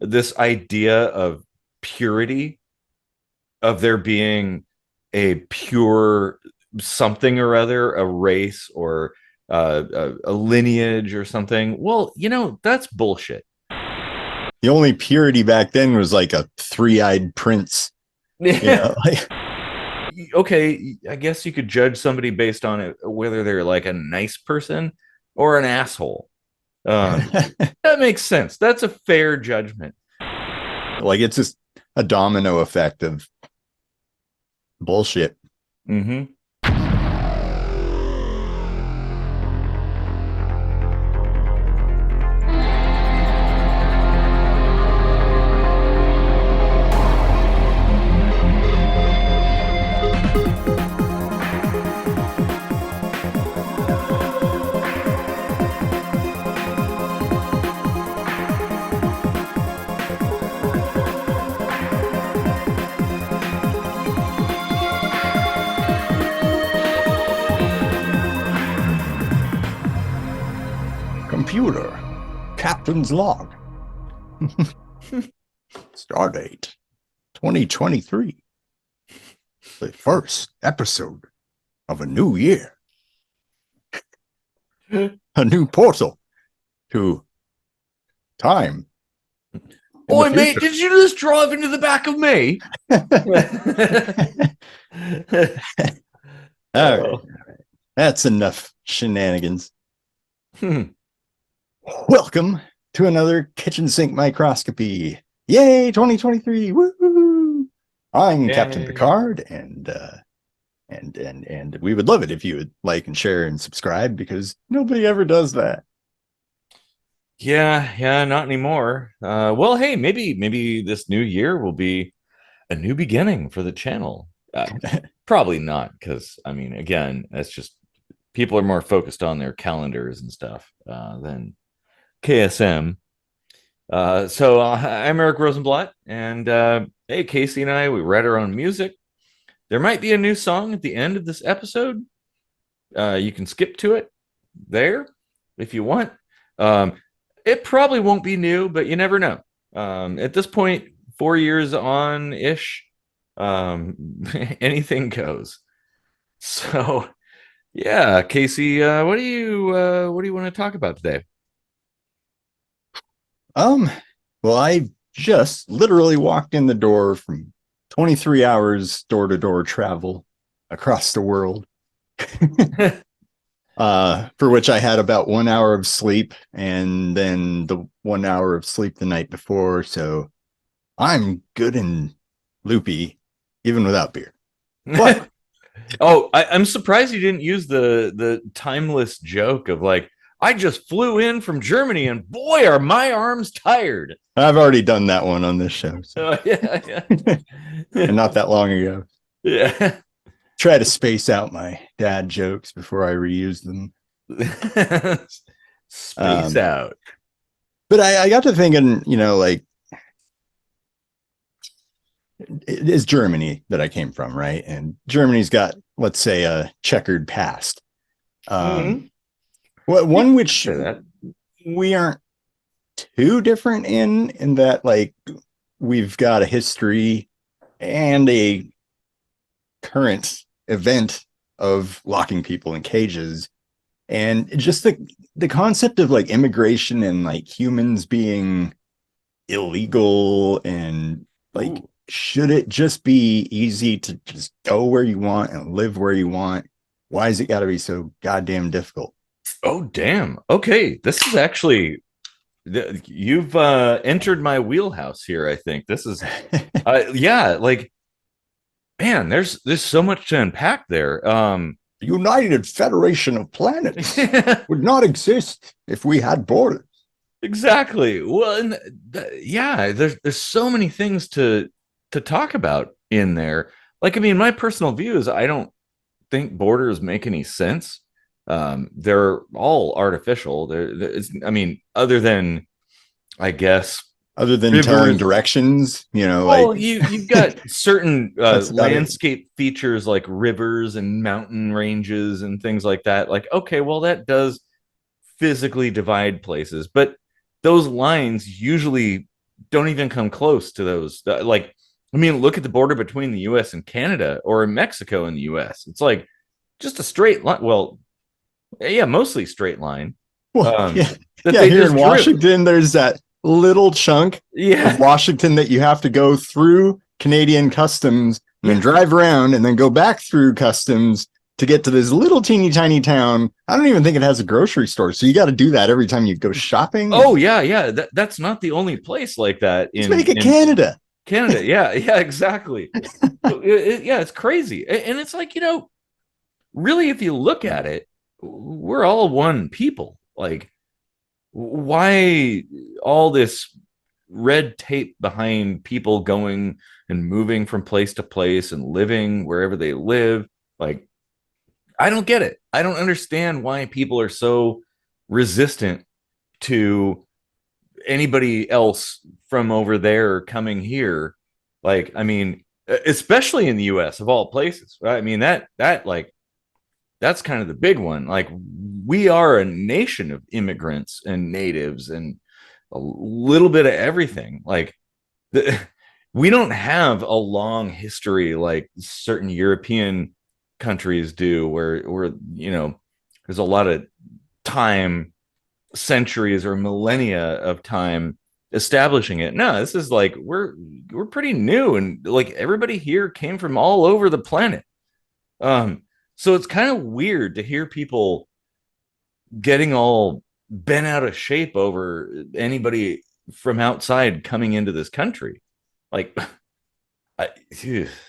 this idea of purity, of there being a pure something or other, a race or a lineage or something. Well, that's bullshit. The only purity back then was like a three-eyed prince. Like, Okay, I guess you could judge somebody based on it, whether they're like a nice person or an asshole. That makes sense. That's a fair judgment. like it's just a domino effect of bullshit. Mm-hmm. Computer, captain's log. Stardate 2023. The first episode of a new year. A new portal to time. Boy, mate, did you just drive into the back of me? All right. That's enough shenanigans. Welcome to another kitchen sink microscopy. Yay, 2023. Woo! I'm Yay. Captain Picard, and we would love it if you would like and share and subscribe, because nobody ever does that. Yeah, not anymore. Well, hey, maybe this new year will be a new beginning for the channel. Probably not, because I mean, again, that's just people are more focused on their calendars and stuff than KSM. So I'm Eric Rosenblatt, and hey, Casey and I, we write our own music. There might be a new song at the end of this episode. You can skip to it there if you want. It probably won't be new, but you never know. At this point, 4 years on ish, anything goes. So, yeah, Casey, what do you want to talk about today? Well, I just literally walked in the door from 23 hours door-to-door travel across the world. For which I had about 1 hour of sleep, and then the 1 hour of sleep the night before. So I'm good and loopy, even without beer. But I'm surprised you didn't use the timeless joke of like, I just flew in from Germany and boy, are my arms tired. I've already done that one on this show. So. Yeah. And not that long ago. Yeah. Try to space out my dad jokes before I reuse them. Space out. But I got to thinking, like, it is Germany that I came from, right? And Germany's got, let's say, a checkered past. One which we aren't too different in that, like, we've got a history and a current event of locking people in cages, and just the concept of like immigration and like humans being illegal, and like, ooh, should it just be easy to just go where you want and live where you want? Why is it got to be so goddamn difficult? Oh, damn. Okay, this is actually, you've entered my wheelhouse here. I think this is yeah, like, man, there's so much to unpack there. The United Federation of Planets would not exist if we had borders. Exactly. Well, and yeah, there's so many things to talk about in there. Like, I mean, my personal view is I don't think borders make any sense. They're all artificial. I mean, other than, I guess, other than telling directions, well, like, you've got certain landscape features like rivers and mountain ranges and things like that. Like, okay, well, that does physically divide places, but those lines usually don't even come close to those. Like, I mean, look at the border between the US and Canada, or Mexico and the US. It's like just a straight line. Well, yeah, mostly straight line. Well, Um, yeah, that yeah. they Here in just drew. Washington, there's that little chunk of Yeah. Washington that you have to go through Canadian customs and then Yeah. drive around and then go back through customs to get to this little teeny tiny town. I don't even think it has a grocery store, so you got to do that every time you go shopping. Oh And yeah, yeah. That's not the only place like that let's make it in Canada. Canada. Yeah, yeah, exactly. Yeah, it's crazy, and it's like, really, if you look at it, we're all one people. Like, why all this red tape behind people going and moving from place to place and living wherever they live? Like, I don't get it. I don't understand why people are so resistant to anybody else from over there coming here. Like, I mean, especially in the US of all places, right? I mean, that like that's kind of the big one. Like, we are a nation of immigrants and natives and a little bit of everything. Like, the, we don't have a long history like certain European countries do, where there's a lot of time, centuries or millennia of time establishing it. No, this is like we're pretty new, and like everybody here came from all over the planet. Um, so it's kind of weird to hear people getting all bent out of shape over anybody from outside coming into this country. Like, I,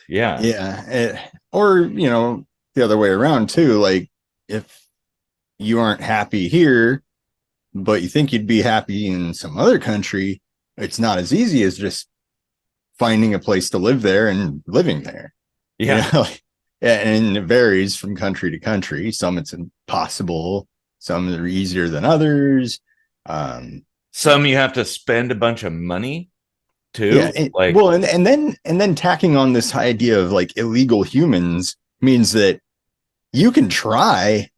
yeah, Yeah, or the other way around too. Like if you aren't happy here, but you think you'd be happy in some other country, it's not as easy as just finding a place to live there and living there. You yeah. know, and it varies from country to country. Some it's impossible, some are easier than others. Um, Some you have to spend a bunch of money yeah, too. Like, well, and then tacking on this idea of like illegal humans means that you can try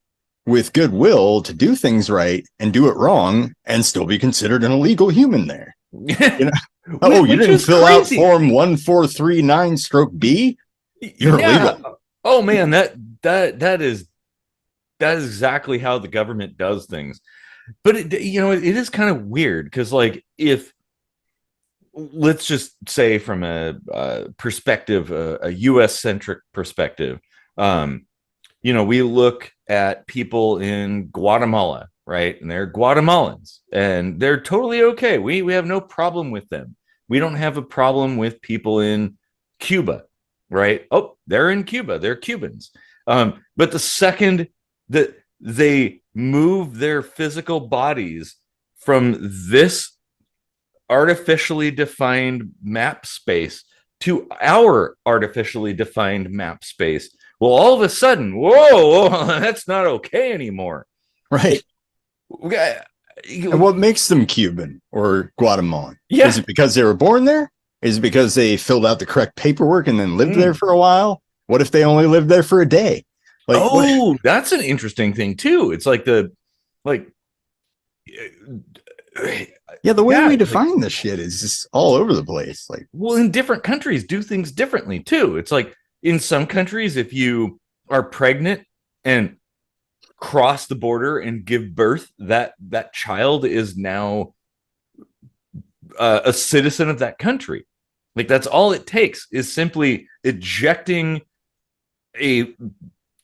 with goodwill to do things right and do it wrong and still be considered an illegal human there. You know, oh, you which didn't is fill out crazy. form 1439 stroke B? You're Yeah. illegal. Oh man, that is exactly how the government does things. But it is kind of weird because, like, if let's just say from a perspective, a U.S. centric perspective, um, we look at people in Guatemala, right? And they're Guatemalans, and they're totally okay. We have no problem with them. We don't have a problem with people in Cuba, right? Oh, they're in Cuba. They're Cubans. But the second that they move their physical bodies from this artificially defined map space to our artificially defined map space, well, all of a sudden, whoa, that's not okay anymore. Right. Okay, And what makes them Cuban or Guatemalan? Is yeah. it because they were born there? Is it because they filled out the correct paperwork and then lived there Mm. for a while? What if they only lived there for a day? Like what? Oh, that's an interesting thing too. It's like like, Yeah, the way yeah, we like, define this shit is just all over the place. Like, well, in different countries do things differently too. It's like in some countries, if you are pregnant and cross the border and give birth, that child is now a citizen of that country. Like, that's all it takes is simply ejecting a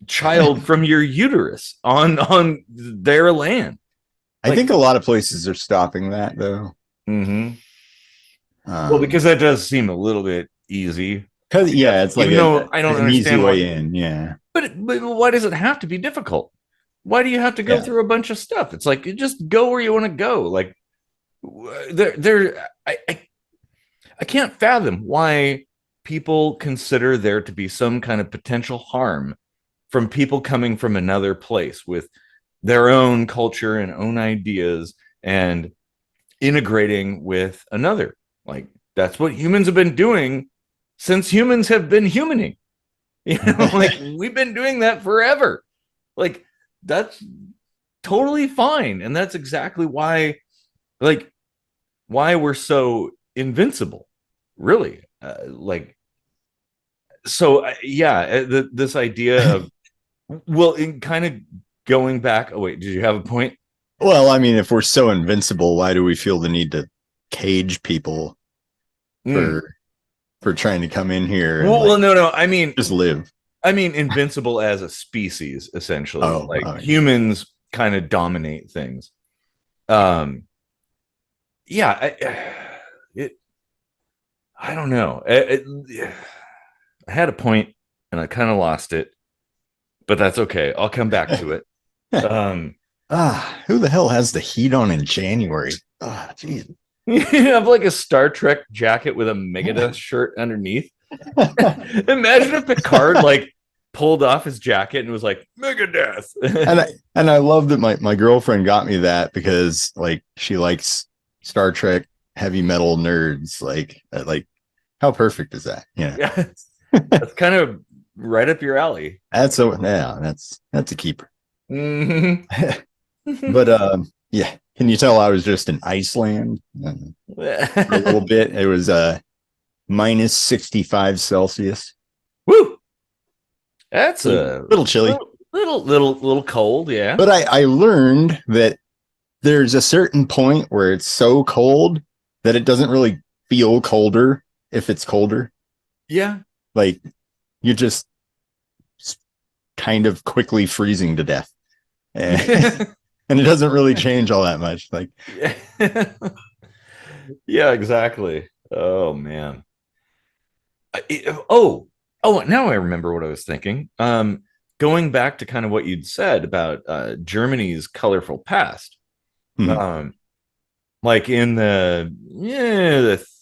child from your uterus on their land. I Like, think a lot of places are stopping that though. mm-hmm. Well, Um, because that does seem a little bit easy, because I yeah, guess. it's like Even though I don't an easy understand why. way in. Yeah, But why does it have to be difficult? Why do you have to go yeah. through a bunch of stuff? It's like, you just go where you want to go. Like, there, I can't fathom why people consider there to be some kind of potential harm from people coming from another place with their own culture and own ideas and integrating with another. Like, that's what humans have been doing since humans have been humaning. Like, we've been doing that forever. Like, that's totally fine. And that's exactly why, like, why we're so invincible, really. Like, so yeah, this idea of, well, in kind of going back. Oh wait, did you have a point? Well, I mean, if we're so invincible, why do we feel the need to cage people Mm. for trying to come in here and Well, like no, no. just live? I mean, invincible as a species, essentially. Oh, Like oh yeah. humans kind of dominate things. Um, yeah, it. I don't know. I had a point and I kind of lost it, but that's okay. I'll come back to it. Um, Who the hell has the heat on in January? Ah, jeez. you have like a Star Trek jacket with a Megadeth shirt underneath. Imagine if Picard like pulled off his jacket and was like Megadeth. And I love that my girlfriend got me that because like she likes Star Trek heavy metal nerds. Like how perfect is that? Yeah. Yeah, that's kind of right up your alley. That's a keeper. Mhm. But yeah, can you tell I was just in Iceland for a little bit? It was minus 65 Celsius. Woo! That's A a little chilly. little cold, yeah. But I learned that there's a certain point where it's so cold that it doesn't really feel colder if it's colder. Yeah. Like you're just kind of quickly freezing to death. And, and it doesn't really change all that much. Like, Yeah. Yeah, exactly. Oh man. Oh, now I remember what I was thinking. Going back to kind of what you'd said about Germany's colorful past. hmm, Um, like in the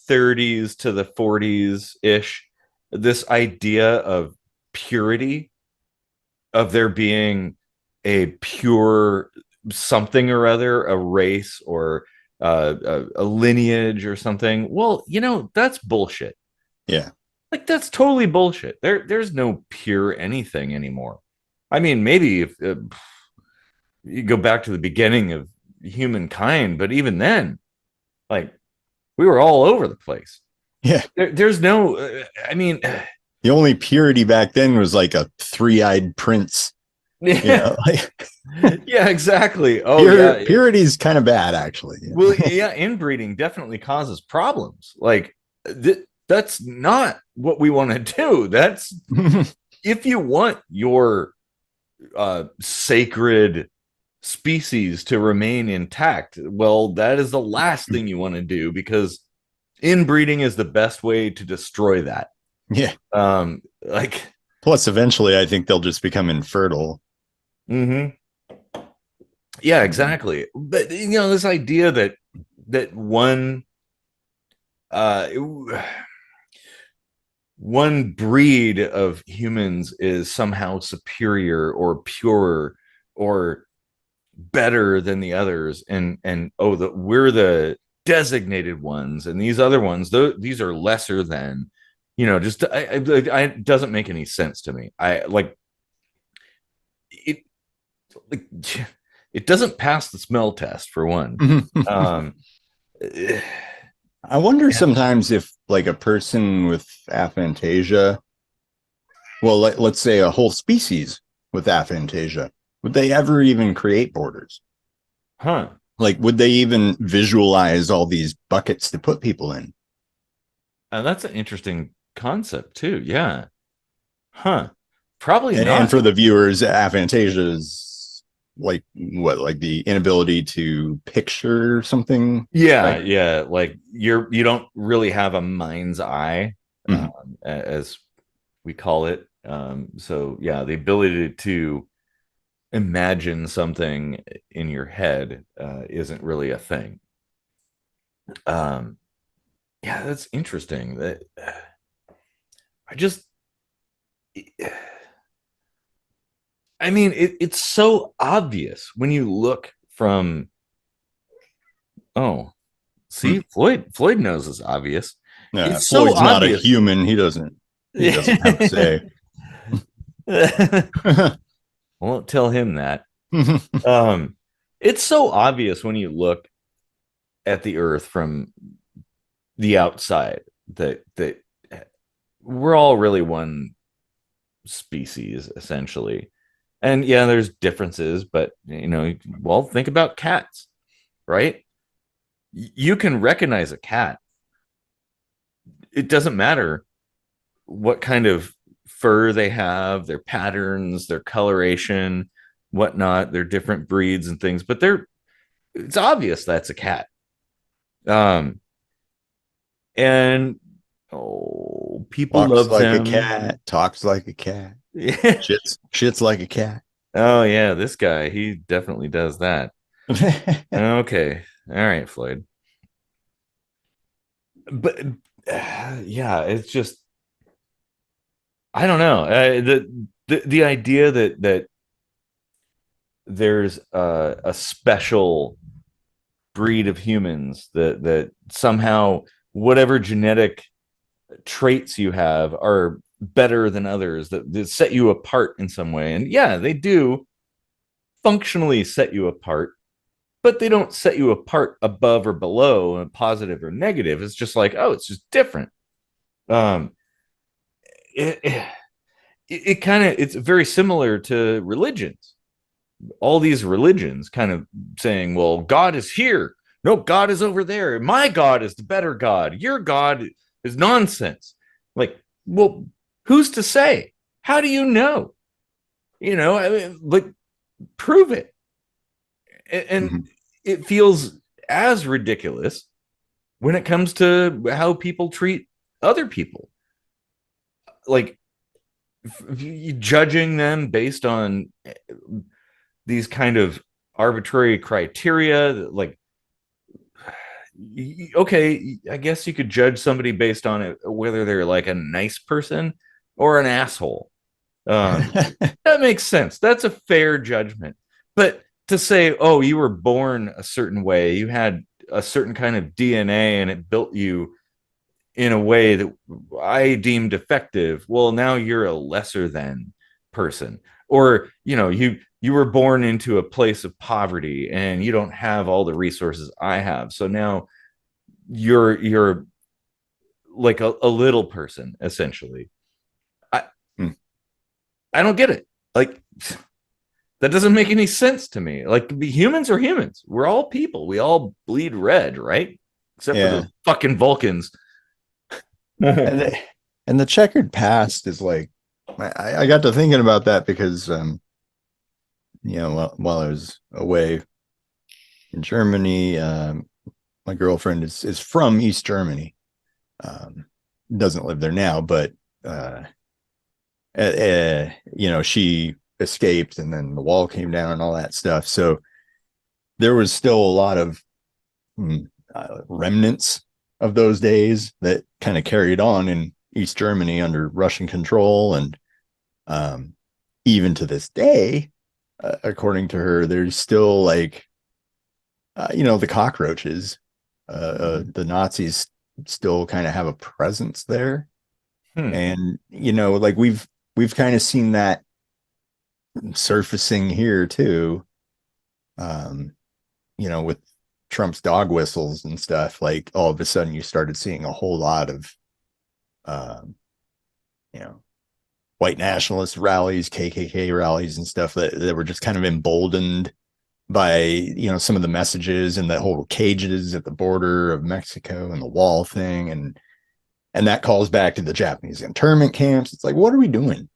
30s to the 40s ish, this idea of purity, of there being a pure something or other, a race or a lineage or something. Well, that's bullshit. yeah. Like that's totally bullshit. There's no pure anything anymore. I mean, maybe if you go back to the beginning of humankind, but even then, like we were all over the place. Yeah. There's no. I mean, The only purity back then was like a three-eyed prince. yeah, Like yeah, exactly. Oh yeah. purity is kind of bad, actually. Well, yeah, inbreeding definitely causes problems. Like that's not what we want to do. That's if you want your sacred species to remain intact, well, that is the last thing you want to do because inbreeding is the best way to destroy that. Yeah. Like, Plus, eventually, I think they'll just become infertile. mm-hmm. Yeah, exactly. But this idea that uh one breed of humans is somehow superior or pure or better than the others, and oh, that we're the designated ones and these other ones, these are lesser than, just it doesn't make any sense to me. I like it. Like, it doesn't pass the smell test for one. um I wonder yeah. sometimes if like a person with aphantasia, well, let's say a whole species with aphantasia, would they ever even create borders? Huh. Like, would they even visualize all these buckets to put people in? That's an interesting concept too. Yeah. Huh. Probably And not. for the viewers, aphantasia is like what, like the inability to picture something, Yeah, right? yeah. Like you don't really have a mind's eye, Mhm. as we call it. So yeah, the ability to imagine something in your head isn't really a thing. Um, yeah, that's interesting. That I just, I mean, it's so obvious when you look from. Oh, Hmm. see, Floyd knows it's obvious. It's so Floyd's not a obvious. human. He doesn't have a say. Won't tell him that. Um, it's so obvious when you look at the Earth from the outside, that we're all really one species essentially. And yeah, there's differences, but well, think about cats, right? You can recognize a cat. It doesn't matter what kind of fur they have, their patterns, their coloration, whatnot, their different breeds and things, but it's obvious that's a cat. Um, and people Walks love like a them. cat, talks like a cat, Yeah. shits like a cat. Oh yeah, this guy, he definitely does that. Okay. All right, Floyd. But yeah, it's just I don't know. The idea that there's a special breed of humans that somehow whatever genetic traits you have are better than others that set you apart in some way. And yeah, they do functionally set you apart, but they don't set you apart above or below, positive or negative. It's just like, oh, it's just different. Um, it, it, it kind of it's very similar to religions. All these religions kind of saying, well, God is here. No, God is over there. My God is the better God. Your God is nonsense. Like, well, who's to say? How do you know? I mean, like, prove it. And Mhm. it feels as ridiculous when it comes to how people treat other people. Like, judging them based on these kind of arbitrary criteria, like, okay, I guess you could judge somebody based on it, whether they're like a nice person or an asshole. Um, that makes sense. That's a fair judgment. But to say, oh, you were born a certain way, you had a certain kind of DNA and it built you in a way that I deem defective, well, now you're a lesser than person. Or, you were born into a place of poverty and you don't have all the resources I have. So now you're like a little person essentially. I Mm. I don't get it. Like, that doesn't make any sense to me. Like, humans are humans. We're all people. We all bleed red, right? Except for Yeah. those fucking Vulcans. And the, and the checkered past is like, I got to thinking about that because, while I was away in Germany, my girlfriend is from East Germany. Doesn't live there now, but she escaped, and then the wall came down and all that stuff. So there was still a lot of remnants of those days that kind of carried on in East Germany under Russian control, and um, even to this day, according to her, there's still like the cockroaches. The Nazis still kind of have a presence there, Hmm. and like we've kind of seen that surfacing here too. Um, with Trump's dog whistles and stuff, like all of a sudden you started seeing a whole lot of um, you know, white nationalist rallies, KKK rallies and stuff that were just kind of emboldened by, some of the messages and the whole cages at the border of Mexico and the wall thing. And that calls back to the Japanese internment camps. It's like, what are we doing?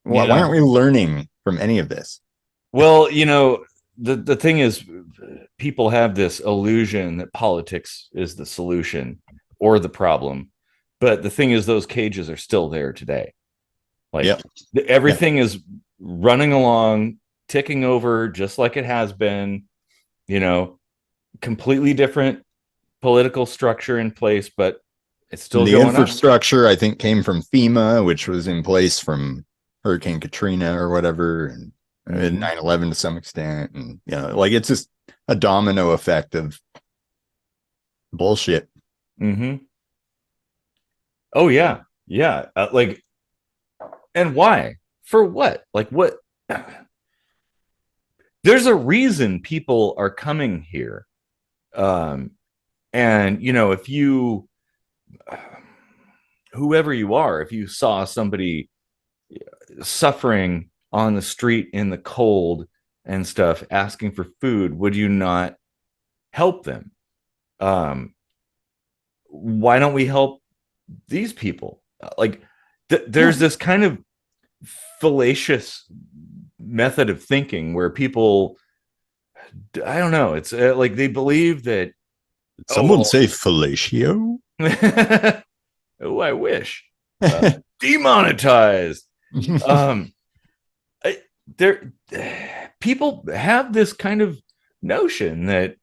Why Yeah. aren't we learning from any of this? Well, the thing is, people have this illusion that politics is the solution or the problem. But the thing is, those cages are still there today. Like, Yep. Yeah. everything is running along, ticking over just like it has been, you know, completely different political structure in place, but it's still The going on. infrastructure, I think, came from FEMA, which was in place from Hurricane Katrina or whatever, and Mm-hmm. 9/11 to some extent. And, like it's just a domino effect of bullshit. Mm-hmm. Oh yeah, yeah. Like, and why? For what? Like, what? There's a reason people are coming here. Um, and if you whoever you are, if you saw somebody suffering on the street in the cold and stuff, asking for food, would you not help them? Um, why don't we help these people? Like, Yeah. there's this kind of fallacious method of thinking where people, I don't know, it's like they believe that, Did oh, someone well, say fellatio? oh, I wish. Uh, Demonetized. Um, I, there, people have this kind of notion that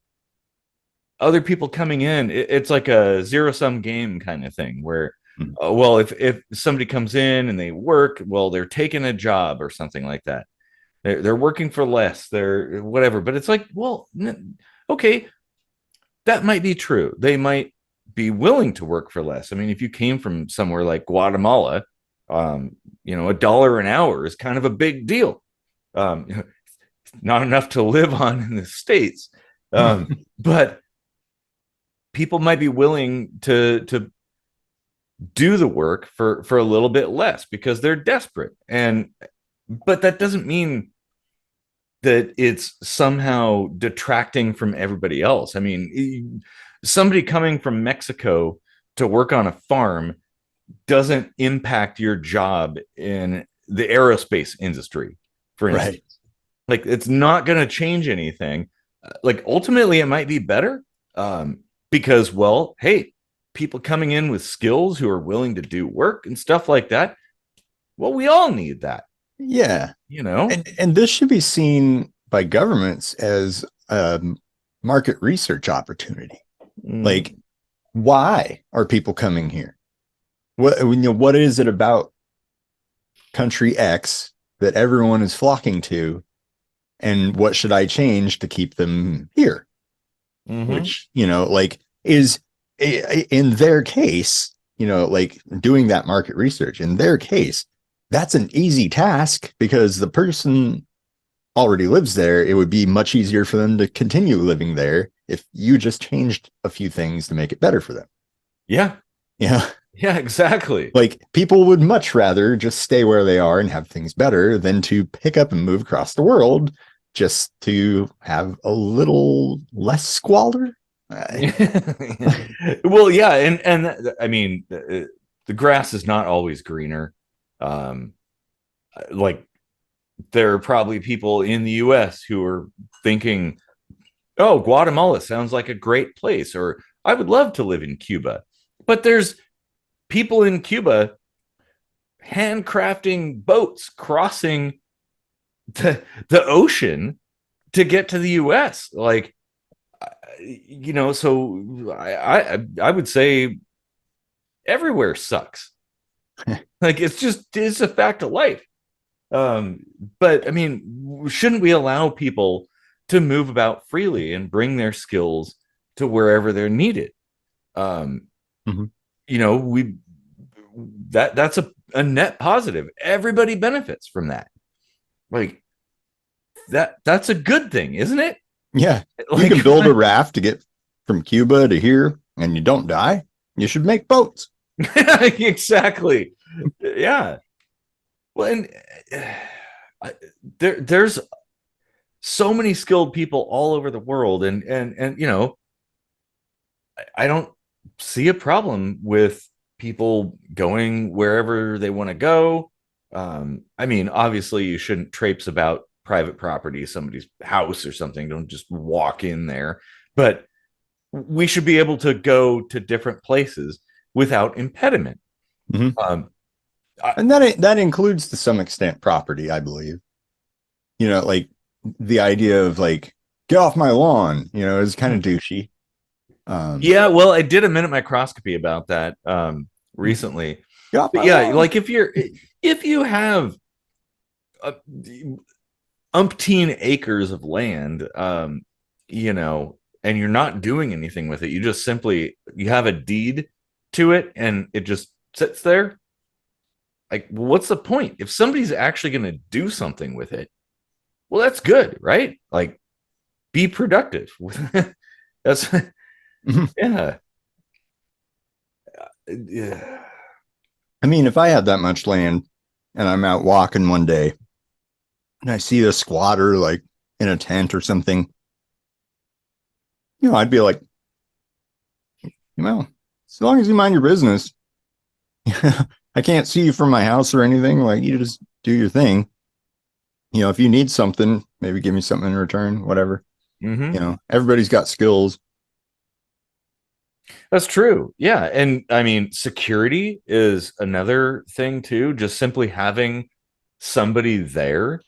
other people coming in, it's like a zero sum game kind of thing where, well, if somebody comes in and they work, well, they're taking a job or something like that. They're working for less, they're whatever. But it's like, well, okay, that might be true. They might be willing to work for less. I mean, if you came from somewhere like Guatemala, $1 an hour is kind of a big deal. Um, not enough to live on in the States. But people might be willing to do the work for a little bit less because they're desperate. And but that doesn't mean that it's somehow detracting from everybody else. I mean, somebody coming from Mexico to work on a farm doesn't impact your job in the aerospace industry, for Right. instance. Like, it's not going to change anything. Like, ultimately, it might be better, because, well, hey, people coming in with skills who are willing to do work and stuff like that. Well, we all need that, Yeah. you know. And this should be seen by governments as a market research opportunity. Like, Mm. why are people coming here? What is it about country X that everyone is flocking to? And what should I change to keep them here? Mm-hmm. Which, like, is in their case, like doing that market research in their case, that's an easy task because the person already lives there. It would be much easier for them to continue living there if you just changed a few things to make it better for them. Yeah. Yeah. Yeah, exactly. Like, people would much rather just stay where they are and have things better than to pick up and move across the world just to have a little less squalor. Well, yeah, and I mean, the grass is not always greener. Um, like, there are probably people in the U.S. who are thinking, "Oh, Guatemala sounds like a great place," or "I would love to live in Cuba." But there's people in Cuba handcrafting boats crossing the ocean to get to the U.S. Like, so I would say everywhere sucks. Like, it's a fact of life. Um, but I mean, shouldn't we allow people to move about freely and bring their skills to wherever they're needed? Um, Mhm. we that's a net positive. Everybody benefits from that. Like, that's a good thing, isn't it? Yeah. You Like, can build a raft to get from Cuba to here and you don't die. You should make boats. exactly. Yeah. Well, and there's so many skilled people all over the world, and I don't see a problem with people going wherever they want to go. I mean, obviously, you shouldn't traipse about private property, somebody's house or something. Don't just walk in there. But we should be able to go to different places without impediment. Mhm. Um, I, And that includes to some extent property, I believe. Like the idea of like, get off my lawn, is kind of douchey. Um, yeah, well, I did a minute microscopy about that recently. get off But my yeah, lawn. like, if you have uh, umpteen acres of land, you know, and you're not doing anything with it, you have a deed to it and it just sits there. Like, what's the point? If somebody's actually going to do something with it, well, that's good, right? Like, be productive. That's, yeah. Yeah. I mean, if I had that much land and I'm out walking one day and I see a squatter like in a tent or something, I'd be like, well, as long as you mind your business, I can't see you from my house or anything. Like, you just do your thing. If you need something, maybe give me something in return, whatever. Hmm. Everybody's got skills. That's true. Yeah. And I mean, security is another thing too. Just simply having somebody there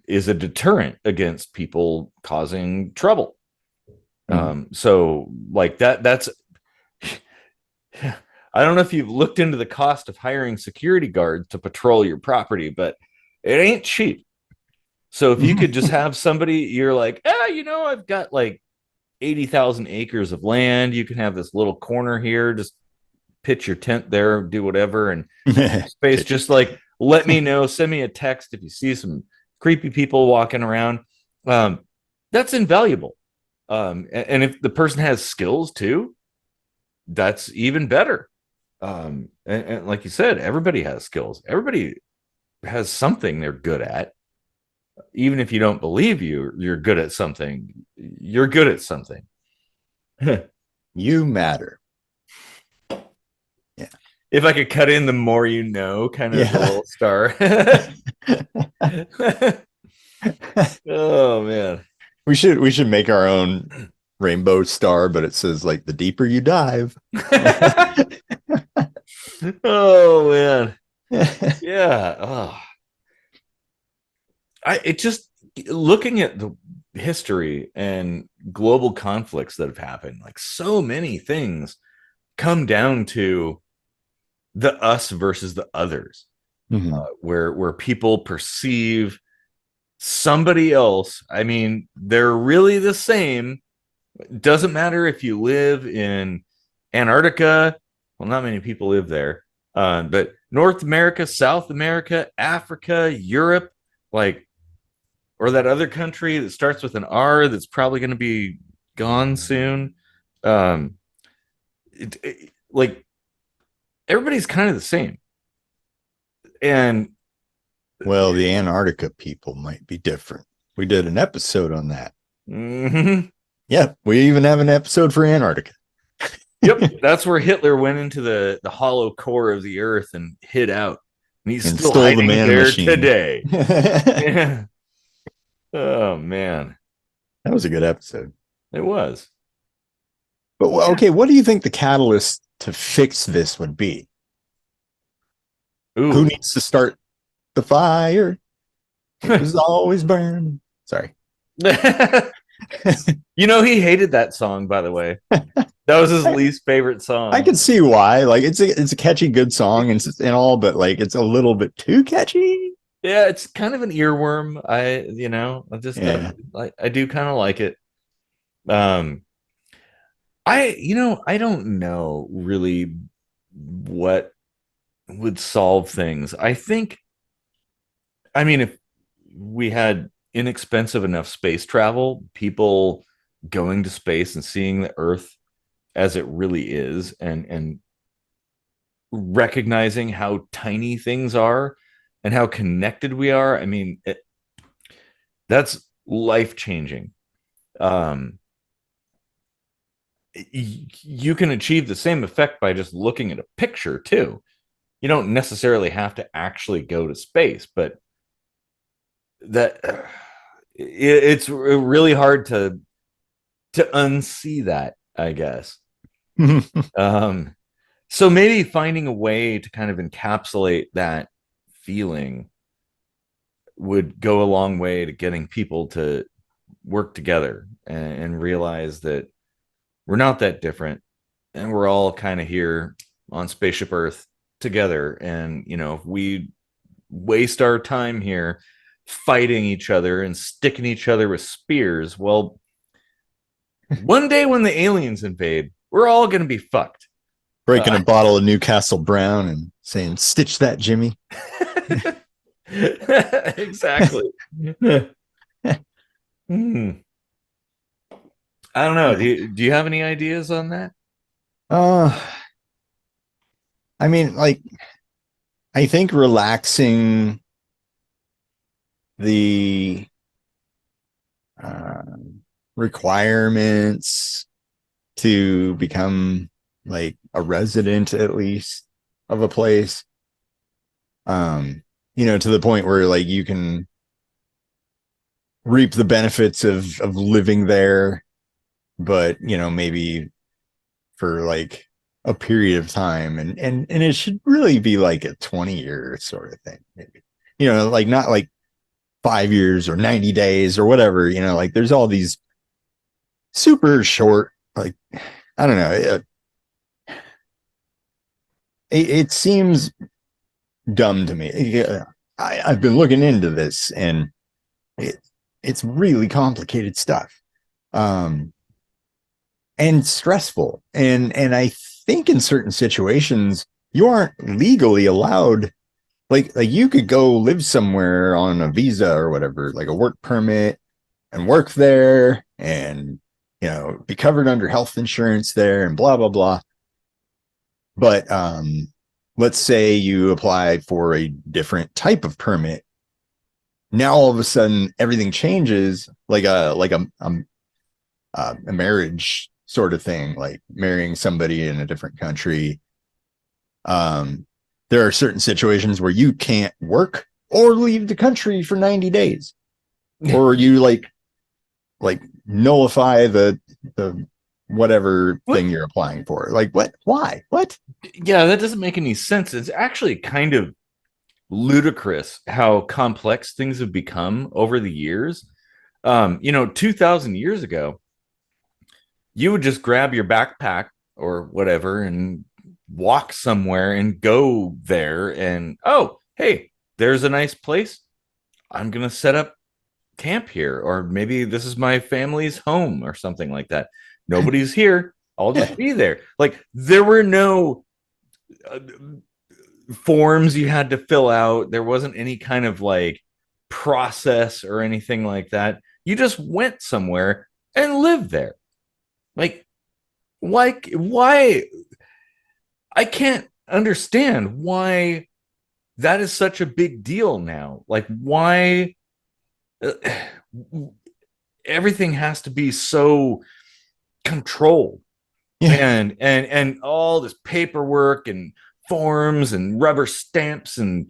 is a deterrent against people causing trouble. Mm. So like that's I don't know if you've looked into the cost of hiring security guards to patrol your property, but it ain't cheap. So if you could just have somebody, you're like, I've got like 80,000 acres of land. You can have this little corner here. Just pitch your tent there, do whatever, and space. Pitch your Just like let me tent. know, send me a text if you see some creepy people walking around. Um, that's invaluable. And if the person has skills too, that's even better. And like you said, everybody has skills. Everybody has something they're good at. Even if you don't believe you're good at something. You're good at something. You matter. Yeah. If I could cut in the more you know, kind of as a Yeah. little star. Oh man. We should make our own rainbow star, but it says like the deeper you dive. Oh man. Yeah. Oh. It just looking at the history and global conflicts that have happened, like so many things come down to the us versus the others, Mhm. where people perceive somebody else. I mean, they're really the same. It doesn't matter if you live in Antarctica. Well, not many people live there, but North America, South America, Africa, Europe, like, or that other country that starts with an R that's probably going to be gone soon. Um, like everybody's kind of the same, and Well, the Antarctica people might be different. We did an episode on that. mhm. Yep, we even have an episode for Antarctica. Yep, that's where Hitler went into the hollow core of the earth and hid out, and he's And still stole the hiding man there machine. today. That Yeah. Oh man, was a good episode. it was. But okay, what do you think the catalyst to fix this would be? Who Ooh. needs to start the fire? It was always burning. Sorry. He hated that song, by the way. That was his I, least favorite I song. can see why. Like, it's a catchy, good song and all, but like it's a little bit too catchy. Yeah, it's kind of an earworm. I just Yeah. I do kind of like it. Um, I don't know really what would solve things. I mean, if we had inexpensive enough space travel, people going to space and seeing the Earth as it really is, and recognizing how tiny things are and how connected we are. I mean, that's life changing. Um, you can achieve the same effect by just looking at a picture too. You don't necessarily have to actually go to space, but that it's really hard to unsee that, I guess. Um, so maybe finding a way to kind of encapsulate that feeling would go a long way to getting people to work together and realize that we're not that different and we're all kind of here on spaceship Earth together. And if we waste our time here fighting each other and sticking each other with spears, well, one day when the aliens invade, we're all going to be fucked. Breaking a bottle of Newcastle Brown and saying, "Stitch that, Jimmy." Exactly. Hmm. I don't know. Do you have any ideas on that? uh I mean, like, I think relaxing the uh, requirements to become like a resident, at least, of a place, to the point where like you can reap the benefits of living there, but maybe for like a period of time, and it should really be like a 20-year sort of thing, maybe, like not like 5 years or 90 days or whatever, like there's all these super short, like, I don't know, it seems dumb to me. I've been looking into this, and it, it's really complicated stuff, and stressful, and I think in certain situations you aren't legally allowed. Like you could go live somewhere on a visa or whatever, like a work permit, and work there, and be covered under health insurance there, and blah blah blah. But let's say you apply for a different type of permit. Now all of a sudden everything changes, like a marriage sort of thing, like marrying somebody in a different country. There are certain situations where you can't work or leave the country for 90 days, or you like nullify the whatever thing you're applying for. Like, what? Why? What? Yeah, that doesn't make any sense. It's actually kind of ludicrous how complex things have become over the years. 2,000 years ago, you would just grab your backpack or whatever and walk somewhere and go there. And, oh, hey, there's a nice place. I'm going to set up camp here. Or maybe this is my family's home or something like that. Nobody's here. I'll just be there. Like, there were no forms you had to fill out. There wasn't any kind of like process or anything like that. You just went somewhere and lived there. Like, why? I can't understand why that is such a big deal now. Like, why uh, everything has to be so controlled, Yeah. and all this paperwork and forms and rubber stamps and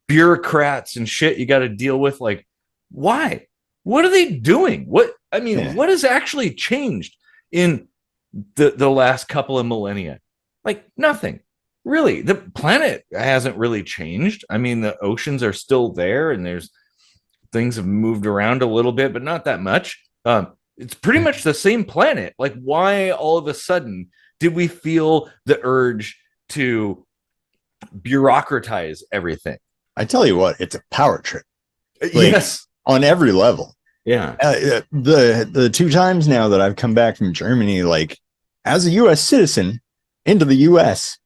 bureaucrats and shit you got to deal with. Like, why? What are they doing? What has actually changed in the last couple of millennia? Like, nothing. Really. The planet hasn't really changed. I mean, the oceans are still there, and there's things have moved around a little bit, but not that much. It's pretty much the same planet. Like, why all of a sudden did we feel the urge to bureaucratize everything? I tell you what, it's a power trip. Like, yes, on every level. Yeah. The two times now that I've come back from Germany, like as a U.S. citizen into the U.S.,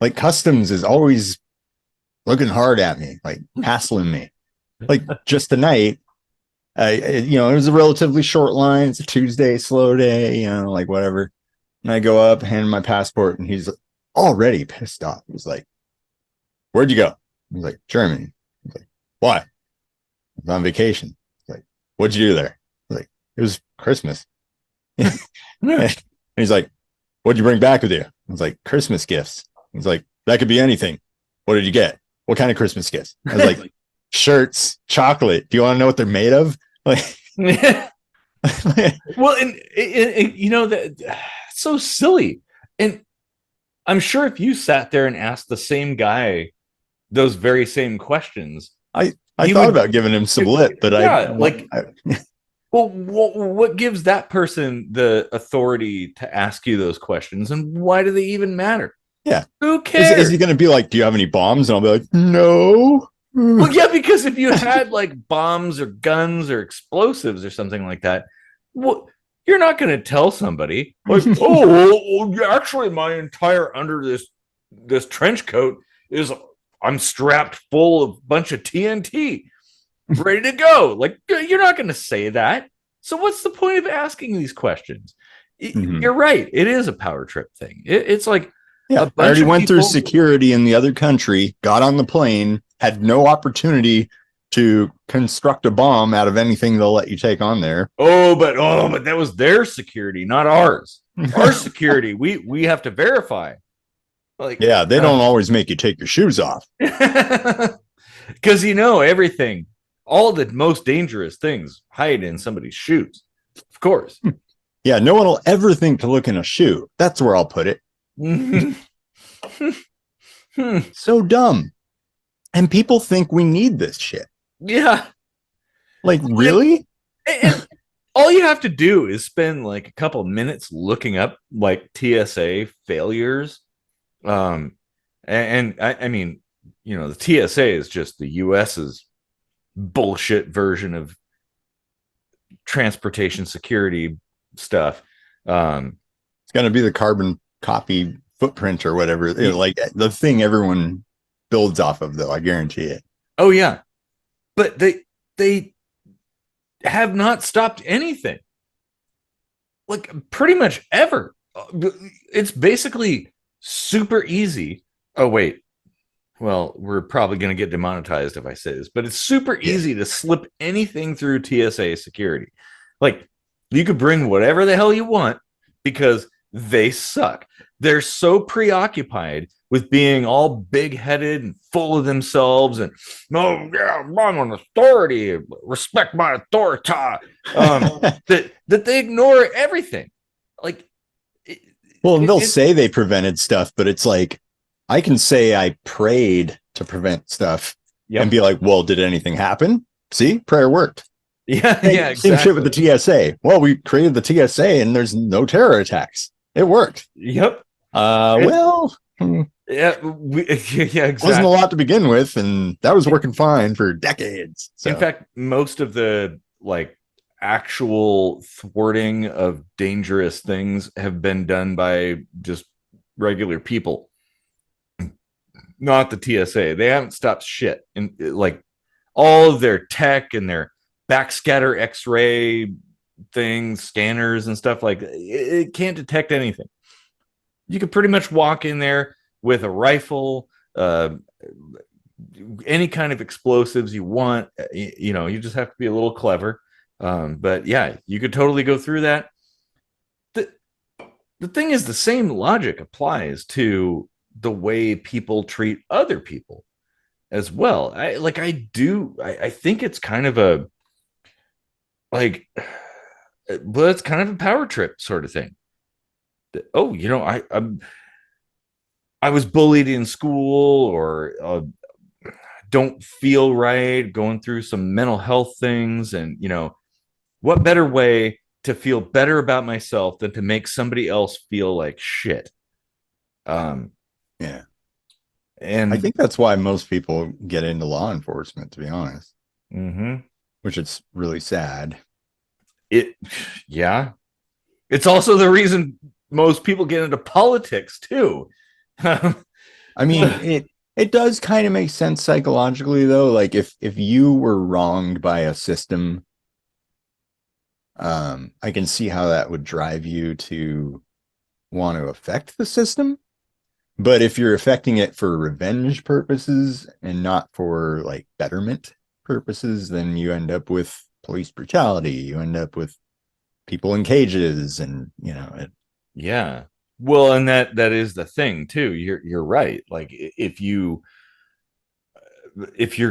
like customs is always looking hard at me, like hassling me. Like just tonight, it was a relatively short line. It's a Tuesday, slow day, like whatever. And I go up, hand my passport, and he's already pissed off. He's like, "Where'd you go?" I was like, "Germany." He's like, "Why?" "I was on vacation." Like, "What'd you do there?" I was like, "It was Christmas." And he's like, "What'd you bring back with you?" I was like, "Christmas gifts." He's like, "That could be anything. What did you get? What kind of Christmas gifts?" I was like, "Shirts, chocolate. Do you want to know what they're made of?" Like, well, and that it's so silly. And I'm sure if you sat there and asked the same guy those very same questions, I thought about giving him some lip, but well, what gives that person the authority to ask you those questions, and why do they even matter? Yeah. Who cares? Is he going to be like, "Do you have any bombs?" And I'll be like, "No." Well, yeah, because if you had like bombs or guns or explosives or something like that, well, you're not going to tell somebody like, "Oh, well, actually, my entire under this trench coat is I'm strapped full of a bunch of TNT, ready to go." Like, you're not going to say that. So, what's the point of asking these questions? You're right. It is a power trip thing. It's like, Yeah, A I bunch already of went through people. security in the other country, got on the plane, had no opportunity to construct a bomb out of anything they'll let you take on there. Oh, but that was their security, not ours. Our security, we have to verify. Like, Yeah, they don't always make you take your shoes off. because everything, all the most dangerous things hide in somebody's shoes. Of course. Yeah, no one will ever think to look in a shoe. That's where I'll put it. So dumb. And people think we need this shit. Yeah. Like, And, really? and all you have to do is spend like a couple minutes looking up like TSA failures. I mean, the TSA is just the US's bullshit version of transportation security stuff. It's going to be the carbon copy footprint or whatever. Like the thing everyone builds off of, though. I guarantee it. Oh yeah, but they have not stopped anything. Like pretty much ever. It's basically super easy. Oh wait, well, we're probably going to get demonetized if I say this, but it's super Yeah. easy to slip anything through TSA security. Like, you could bring whatever the hell you want because they suck. They're so preoccupied with being all big headed and full of themselves and, oh, yeah, I'm an authority, respect my authority, that they ignore everything. Like, Well, they'll say they prevented stuff, but it's like, I can say I prayed to prevent stuff and be like, well, did anything happen? See, prayer worked. Yeah, hey, yeah, exactly. Same shit with the TSA. Well, we created the TSA and there's no terror attacks. It worked. Yep. Well, yeah, yeah, exactly. Wasn't a lot to begin with, and that was working fine for decades. So. In fact, most of the like actual thwarting of dangerous things have been done by just regular people, not the TSA. They haven't stopped shit. And like all of their tech and their backscatter X-ray things, scanners and stuff, like it can't detect anything. You could pretty much walk in there with a rifle, any kind of explosives you want. You just have to be a little clever. But yeah, you could totally go through that. The thing is, the same logic applies to the way people treat other people as well. I think it's kind of a like, well, it's kind of a power trip sort of thing. Oh, I was bullied in school, or don't feel right, going through some mental health things, and what better way to feel better about myself than to make somebody else feel like shit. Yeah. And I think that's why most people get into law enforcement, to be honest. Mm-hmm. Which is really sad. Yeah. It's also the reason most people get into politics too. I mean, it does kind of make sense psychologically, though. Like if you were wronged by a system, I can see how that would drive you to want to affect the system. But if you're affecting it for revenge purposes and not for like betterment purposes, then you end up with police brutality. You end up with people in cages, and Yeah. Well, and that is the thing too. You're right. Like if your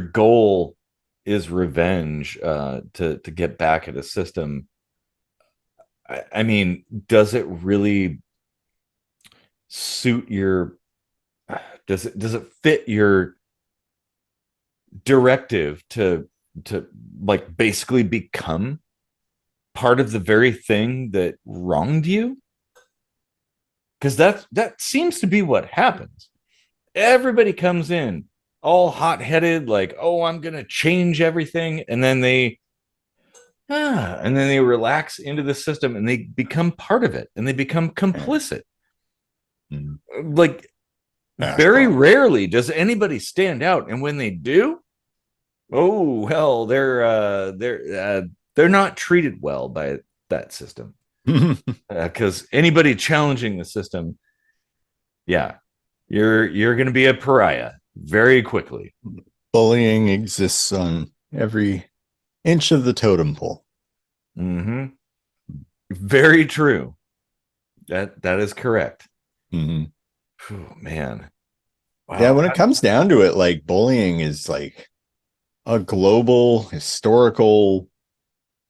goal is revenge, to get back at a system, I mean, does it really suit your does it fit your directive to like basically become part of the very thing that wronged you? Because that seems to be what happens. Everybody comes in all hot-headed, like, oh, I'm gonna change everything, and then they relax into the system and they become part of it and they become complicit. Like, very rarely does anybody stand out, and when they do, oh hell, they're not treated well by that system. Because anybody challenging the system, yeah, You're going to be a pariah very quickly. Bullying exists on every inch of the totem pole. Mm-hmm. Very true. That is correct. Mm-hmm. Whew, man. Yeah, Wow. when it comes down to it, like bullying is like a global historical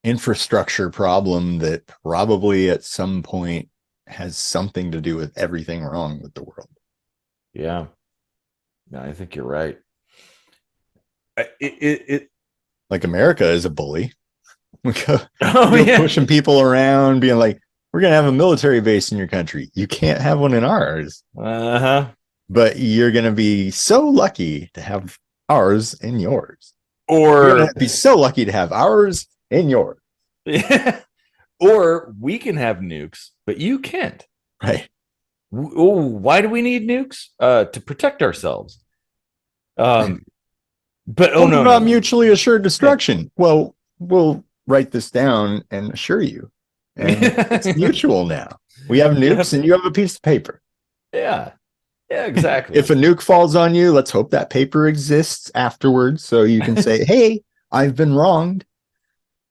infrastructure problem that probably at some point has something to do with everything wrong with the world. Yeah. No, I think you're right. It Like America is a bully. oh We go yeah. pushing people around, being like, we're going to have a military base in your country. You can't have one in ours, Uh-huh. but you're going to be so lucky to have ours in yours. You're going Or to be so lucky to have ours in yours. yeah. Or we can have nukes, but you can't. Right. Oh, why do we need nukes? To protect ourselves. But oh What no, about no. mutually assured destruction? Well, we'll write this down and assure you. And it's mutual now. We have nukes Yep. and you have a piece of paper. Yeah. Yeah, exactly. If a nuke falls on you, let's hope that paper exists afterwards so you can say, "Hey, I've been wronged."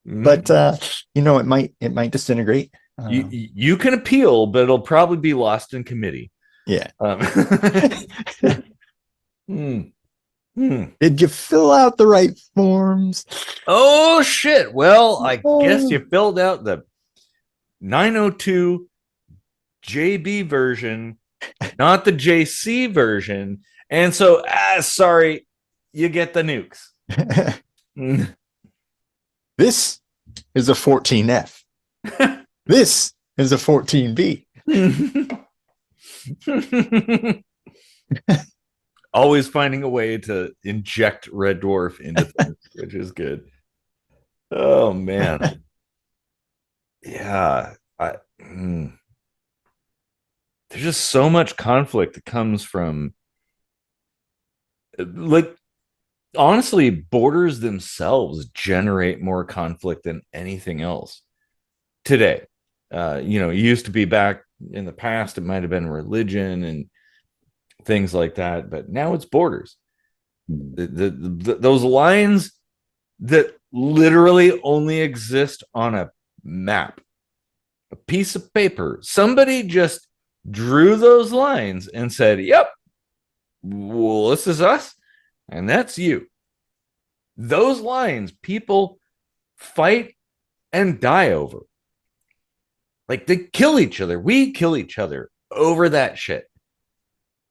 But Mhm. it might disintegrate. You can appeal, but it'll probably be lost in committee. Yeah. Um, hmm, hmm. Did you fill out the right forms? Oh shit! Well, I guess Oh. you filled out the 902 JB version, not the JC version, and so sorry, you get the nukes. This is a 14F. This is a 14B. Always finding a way to inject Red Dwarf into things, which is good. Oh man, yeah. There's just so much conflict that comes from, like, honestly, borders themselves generate more conflict than anything else today. It used to be back in the past, it might have been religion and things like that, but now it's borders. Those lines that literally only exist on a map, a piece of paper. Somebody just drew those lines and said, "Yep, well, this is us, and that's you." Those lines, people fight and die over. Like they kill each other. We kill each other over that shit.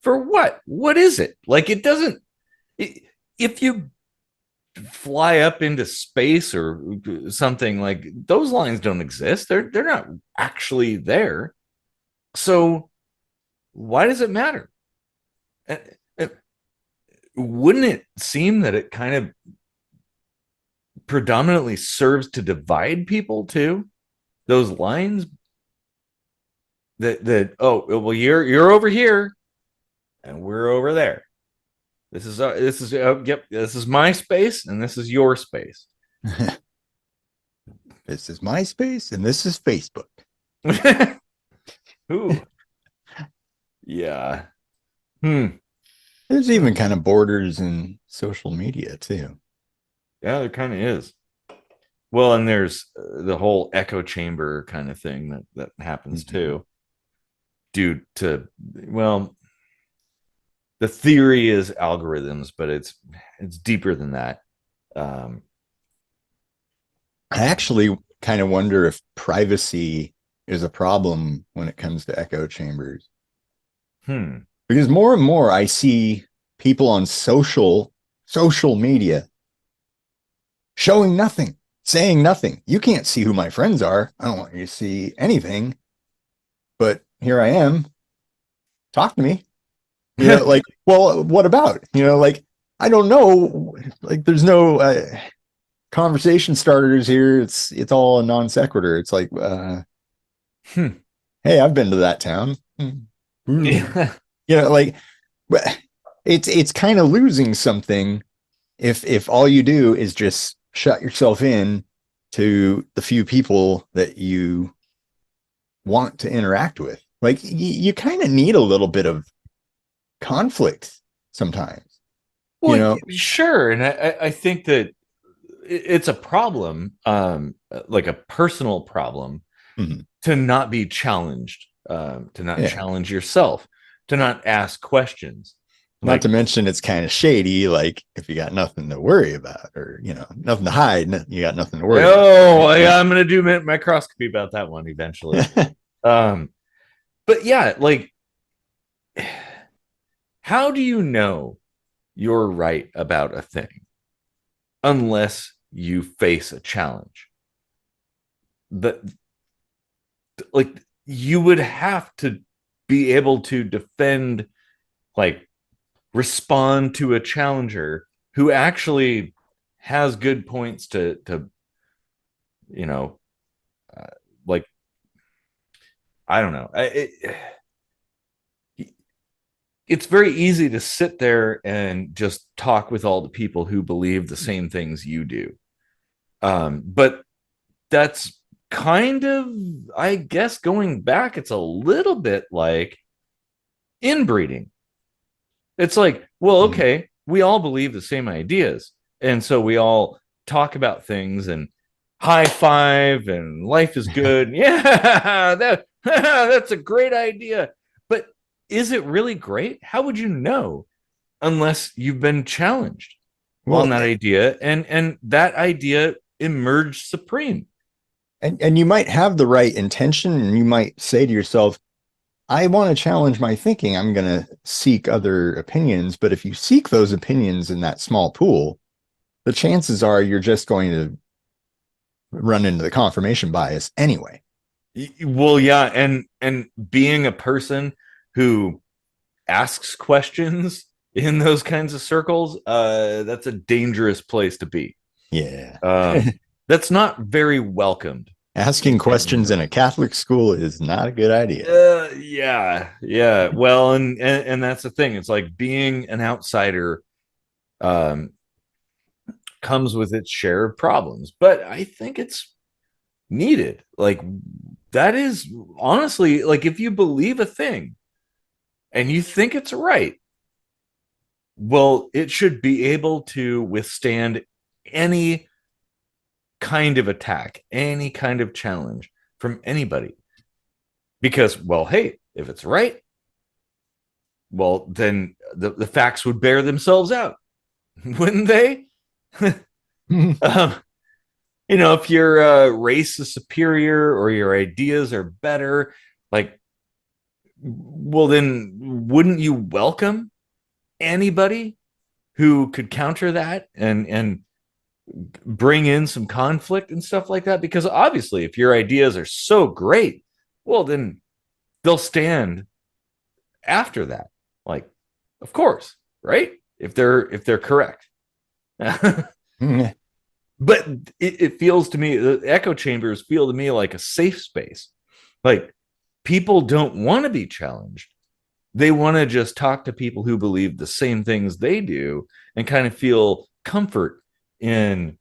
For what? What is it? Like it doesn't. If you fly up into space or something, like those lines don't exist. They're not actually there. So why does it matter? Wouldn't it seem that it kind of predominantly serves to divide people too? Those lines that oh well, you're over here and we're over there. Yep, this is my space and this is your space. This is MySpace and this is Facebook. Ooh, yeah. Hmm. There's even kind of borders in social media too. Yeah, there kind of is. Well, and there's the whole echo chamber kind of thing that happens too, due to, well, the theory is algorithms, but it's deeper than that. Um, I actually kind of wonder if privacy is a problem when it comes to echo chambers. hmm. Because more and more I see people on social media showing nothing, saying nothing. You can't see who my friends are. I don't want you to see anything. But here I am. Talk to me. Like, well, what about? Like, I don't know. Like, there's no conversation starters here. It's all a non sequitur. It's like, Hmm. hey, I've been to that town. Yeah. Like, it's kind of losing something if all you do is just shut yourself in to the few people that you want to interact with. Like, you kind of need a little bit of conflict sometimes, you Well, know. sure, and I think that it's a problem, like a personal problem, Mhm. to not be challenged, to not Yeah. challenge yourself, to not ask questions. Not to Like, mention it's kind of shady. Like if you got nothing to worry about, or nothing to hide, you got nothing to worry about, oh, right? yeah, I'm gonna do microscopy about that one eventually. Um, but yeah, like, how do you know you're right about a thing unless you face a challenge? That, like, you would have to be able to defend, like, respond to a challenger who actually has good points to you know uh, like, I don't know. It's very easy to sit there and just talk with all the people who believe the same things you do. But that's kind of, I guess, going back, it's a little bit like inbreeding. It's like, well, Mhm. okay, we all believe the same ideas. And so we all talk about things and high five and life is good. Yeah, that's a great idea. But is it really great? How would you know unless you've been challenged on Well, that idea, and that idea emerged supreme? and you might have the right intention, and you might say to yourself, I want to challenge my thinking. I'm going to seek other opinions. But if you seek those opinions in that small pool, the chances are you're just going to run into the confirmation bias anyway. Well, yeah, and being a person who asks questions in those kinds of circles, that's a dangerous place to be. Yeah. Um, that's not very welcomed Asking questions in a Catholic school is not a good idea. yeah, yeah. Well, and that's the thing. It's like being an outsider um, comes with its share of problems, but I think it's needed. Like, that is honestly, like, if you believe a thing and you think it's right, well, it should be able to withstand any kind of attack, any kind of challenge from anybody. Because, well, hey, if it's right, well, then the facts would bear themselves out, wouldn't they? um, if your race is superior or your ideas are better, like, well, then wouldn't you welcome anybody who could counter that and bring in some conflict and stuff like that? Because obviously, if your ideas are so great, well, then they'll stand after that. Like, of course, right? If they're correct. But it feels to me, the echo chambers feel to me like a safe space. Like, people don't want to be challenged. They want to just talk to people who believe the same things they do and kind of feel comfort in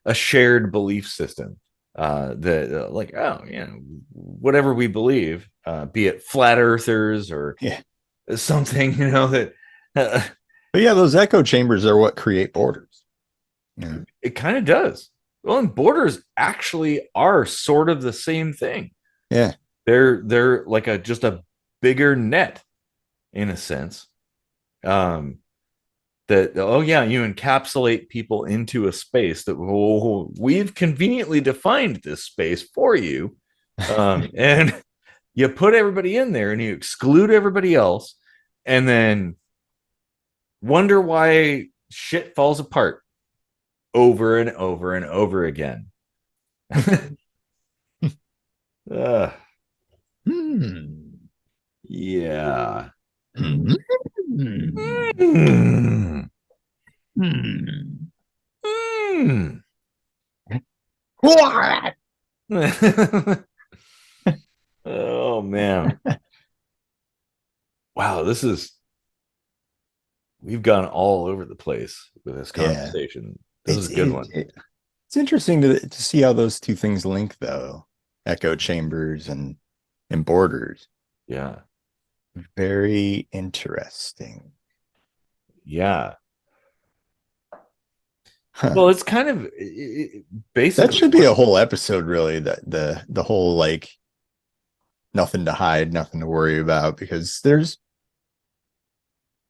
a shared belief system. That like, oh, whatever we believe, be it flat earthers or Yeah. something, that uh, But yeah, those echo chambers are what create borders. Yeah. it kind of does. Well, and borders actually are sort of the same thing. Yeah. They're like a just a bigger net in a sense. Um, that, oh yeah, you encapsulate people into a space that, oh, we've conveniently defined this space for you, and you put everybody in there and you exclude everybody else, and then wonder why shit falls apart over and over and over again. uh, Hmm. yeah. Hmm. Mm. Hmm. Mm. What? Oh man. Wow, we've gone all over the place with this Yeah. conversation. This is It's a good it, one. it, it's interesting to see how those two things link though. Echo chambers and borders. Yeah. Very interesting. Yeah. Huh. Well, it's kind of That basically should be what. a whole episode, really. The whole like nothing to hide, nothing to worry about, because there's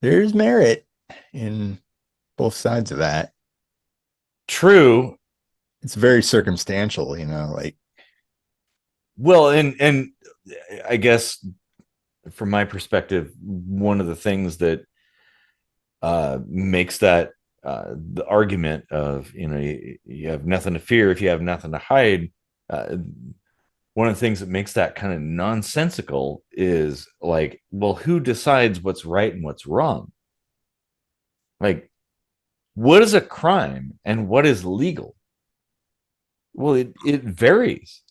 merit in both sides of that. True. It's very circumstantial, like Well, and I guess from my perspective, one of the things that makes that the argument of you have nothing to fear if you have nothing to hide. Uh, One of the things that makes that kind of nonsensical is like, well, who decides what's right and what's wrong? Like, what is a crime and what is legal? Well, it varies.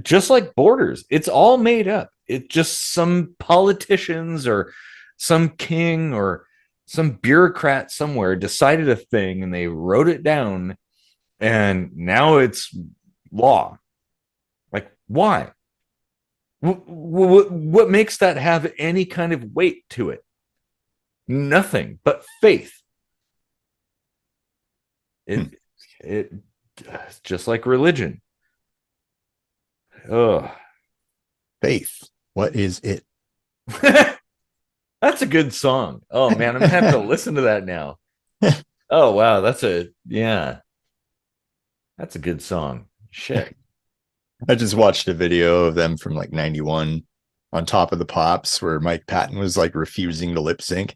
Just like borders, it's all made up. It just some politicians or some king or some bureaucrat somewhere decided a thing and they wrote it down and now it's law. Like, why? What makes that have any kind of weight to it? Nothing but faith. hmm, It it's just like religion. Oh, faith. What is it? that's a good song. Oh man, I'm gonna have to listen to that now. Oh wow, that's a good song. Shit. I just watched a video of them from like 91 on Top of the Pops where Mike Patton was like refusing to lip sync.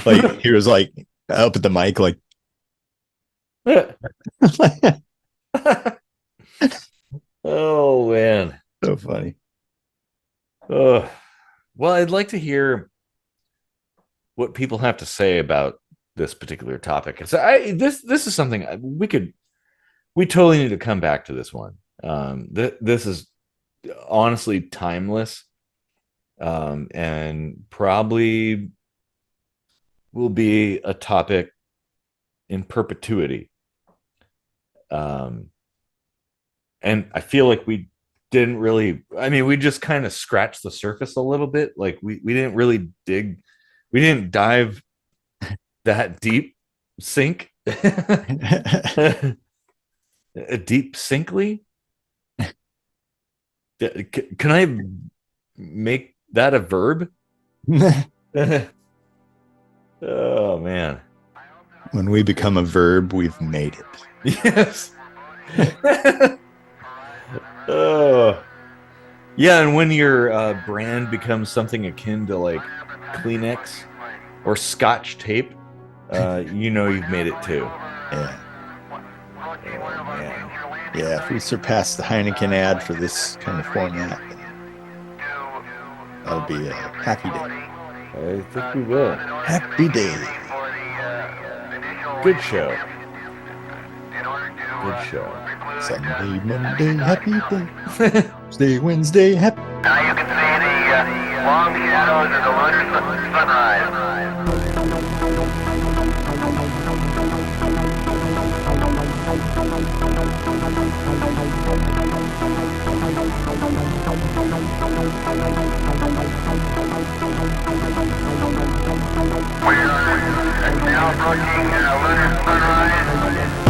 Like he was like up at the mic, like Oh man. so funny. Oh. Well, I'd like to hear what people have to say about this particular topic. So this is something we totally need to come back to this one. This is honestly timeless, and probably will be a topic in perpetuity. Um, and I feel like we didn't really. I mean, we just kind of scratched the surface a little bit. Like we didn't really dig. We didn't dive that deep. Sink. A deep sinkly. Can I make that a verb? Oh man. When we become a verb, we've made Yes. Oh. Yeah, and when your brand becomes something akin to like Kleenex or Scotch tape, you've made it too. Yeah. Oh man. Yeah. If we surpass the Heineken ad for this kind of format, that'll be a happy day. I think we will. Happy day. Good show. Good show. Sunday, Monday, happy day. Tuesday, Wednesday, happy. Now you can see the long shadows of the lunar sunrise. We are now approaching lunar sunrise.